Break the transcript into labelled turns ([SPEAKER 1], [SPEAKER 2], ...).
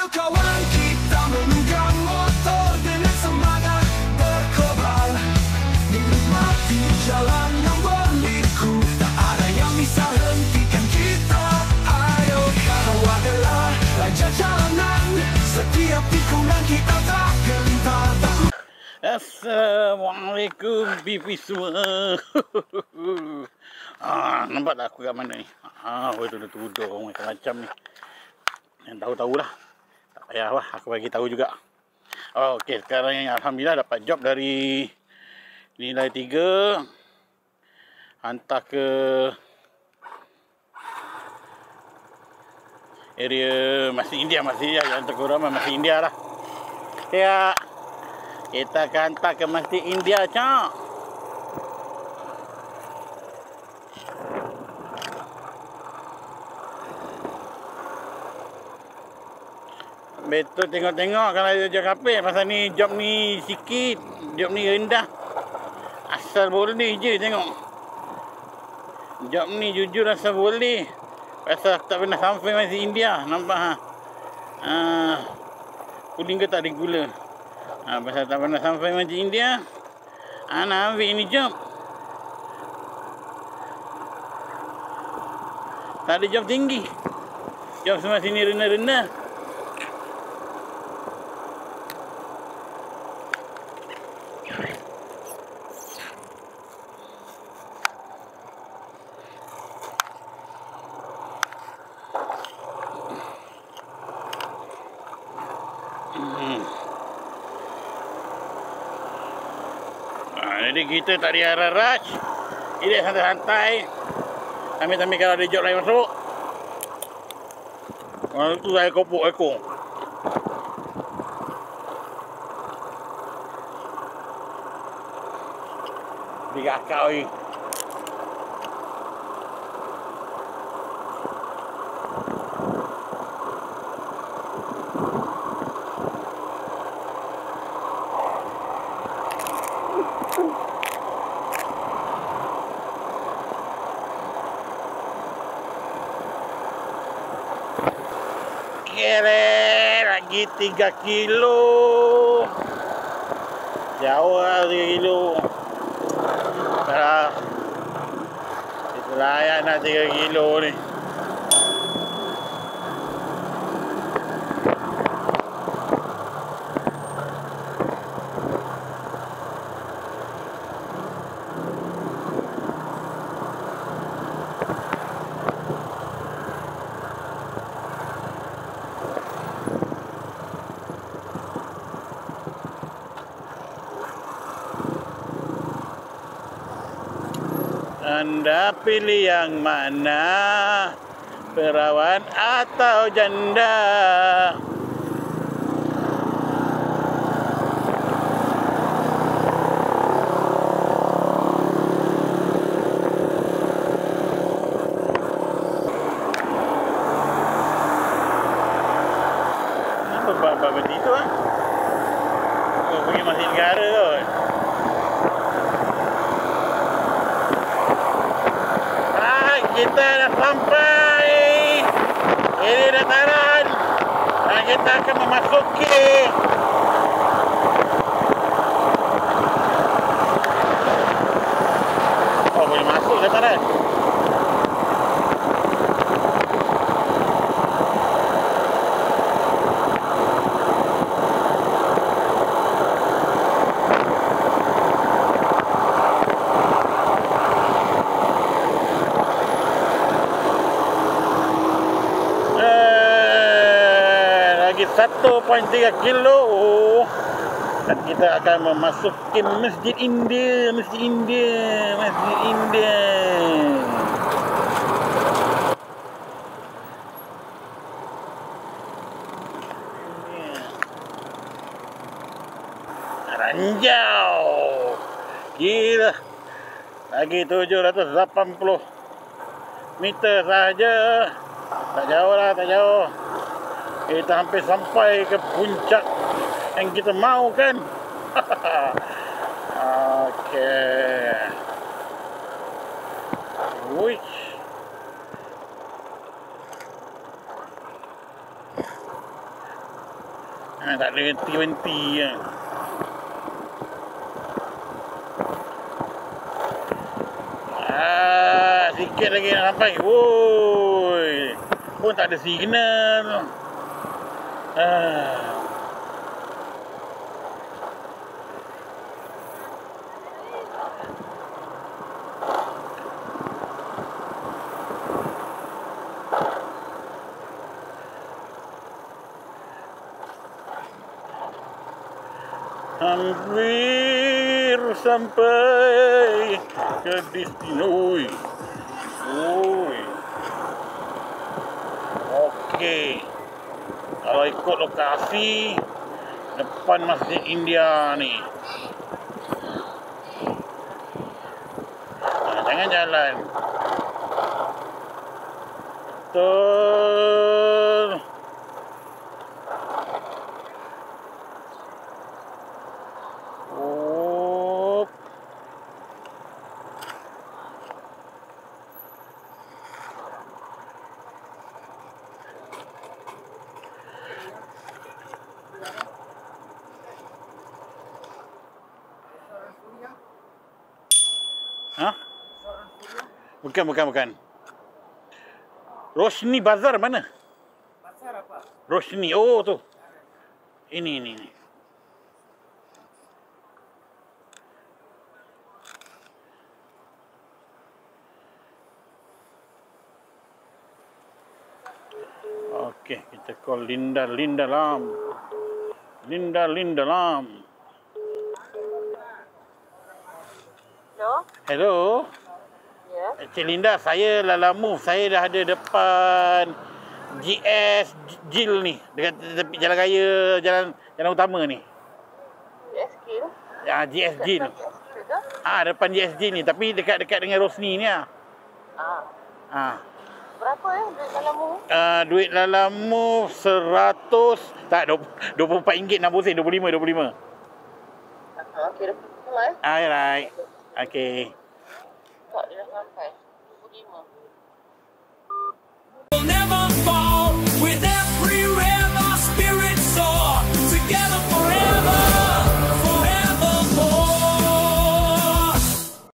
[SPEAKER 1] kawan, kita memegang motor dengan semangat berkobar, menikmati jalan yang berliku, tak ada yang bisa hentikan kita. Ayo, kau adalah raja jalanan, setiap tikungan kita tak gentar.
[SPEAKER 2] Assalamualaikum pipi semua. Nampak tak aku kat mana ni? Tudung macam-macam ni. Yang tahu-tahulah. Tak payahlah aku bagi tahu juga. Okey, sekarang ni alhamdulillah dapat job dari nilai 3. Hantar ke area Masjid India yang terkurang Masjid India lah. Ya. Kita akan hantar ke Masjid India, Cak. Betul, tengok-tengok kalau ada job kapal. Pasal ni job ni sikit, job ni rendah. Asal boleh je tengok. Job ni jujur asal boleh. Pasal aku tak pernah sampai Masjid India. Nampak ha? Kuning ke tak ada gula. Pasal tak pernah sampai Masjid India, nak ambil ni job. Tak ada job tinggi. Job semua sini rendah-rendah. Jadi kita tak ada rush. Ini santai-santai. Ambil-ambil kalau ada job lain masuk. Itu saya kopuk ekor. Di kakak ni. Kere lagi 3 kilo. Jauh lah 3 kilo. Itu layak nak 3 kilo ni. Anda pilih yang mana, perawan atau janda? Kenapa bab-bab begitu ah? Pergi Masjid Negara kot. Kita dah sampai ini dataran dan kita akan memasuki boleh masuk dataran. Lagi 1.3 kilo dan kita akan memasuki Masjid India. Ranjau. Gila. Lagi 780 meter saja. Tak jauh lah, tak jauh. Kita hampir sampai ke puncak yang kita mau kan. Okey. Wish. Tak ada berhenti-berhenti je. Sikit lagi nak sampai. Woi. Pun tak ada signal. Hampir sampai ke destinasi. Okey. Kalau ikut lokasi depan Masjid India ni. Jangan jalan. Betul. Hah? Bukan. Roshni Bazar mana?
[SPEAKER 3] Bazar apa?
[SPEAKER 2] Roshni. Oh tu. Ini. Okey, kita call Linda Lam. Hello.
[SPEAKER 3] Ya.
[SPEAKER 2] Cik Linda, saya Lala Move. Saya dah ada depan GS Jil ni, dekat tepi jalan raya, jalan utama ni.
[SPEAKER 3] GS Jil?
[SPEAKER 2] Ya, GS Jil. Depan GS Jil ni, tapi dekat-dekat dengan Rosni ni ah.
[SPEAKER 3] Berapa duit Lala Move?
[SPEAKER 2] Duit Lala Move 100, tak, RM24.60 sen, 25.
[SPEAKER 3] Okey, dah.
[SPEAKER 2] Alright. Okay.